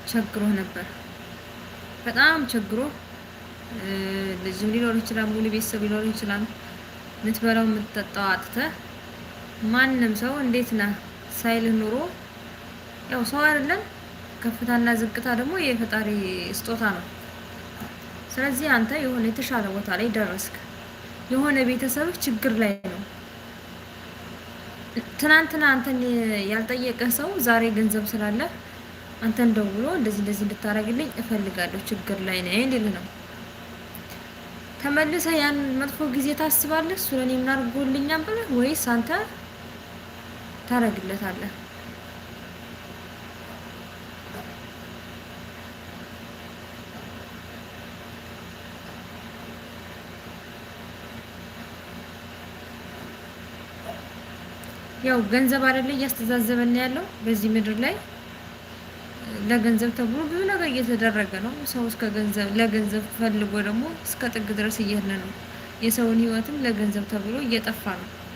ቸግሮ ነበር። በጣም ቸግሮ ልጅም ሊኖር ይችላል፣ ሙሉ ቤተሰብ ሊኖር ይችላል። የምትበላው የምትጠጣው አጥተህ ማንም ሰው እንዴት ነህ ሳይልህ ኑሮ ያው ሰው አይደለም። ከፍታና ዝቅታ ደግሞ የፈጣሪ ስጦታ ነው። ስለዚህ አንተ የሆነ የተሻለ ቦታ ላይ ደረስክ። የሆነ ቤተሰብህ ችግር ላይ ነው። ትናንትና አንተን ያልጠየቀህ ሰው ዛሬ ገንዘብ ስላለ አንተን ደውሎ እንደዚህ እንደዚህ እንድታረግልኝ እፈልጋለሁ ችግር ላይ ነኝ እንዲልህ ነው። ተመልሰህ ያን መጥፎ ጊዜ ታስባለህ እሱ ለኔ ምን አድርጎልኛል ብለህ ወይስ አንተ ታረግለታለህ? ያው ገንዘብ አይደለ እያስተዛዘበን ያለው በዚህ ምድር ላይ ለገንዘብ ተብሎ ብዙ ነገር እየተደረገ ነው። ሰው እስከ ገንዘብ ለገንዘብ ፈልጎ ደግሞ እስከ ጥግ ድረስ እየሄድን ነው። የሰውን ህይወትም ለገንዘብ ተብሎ እየጠፋ ነው።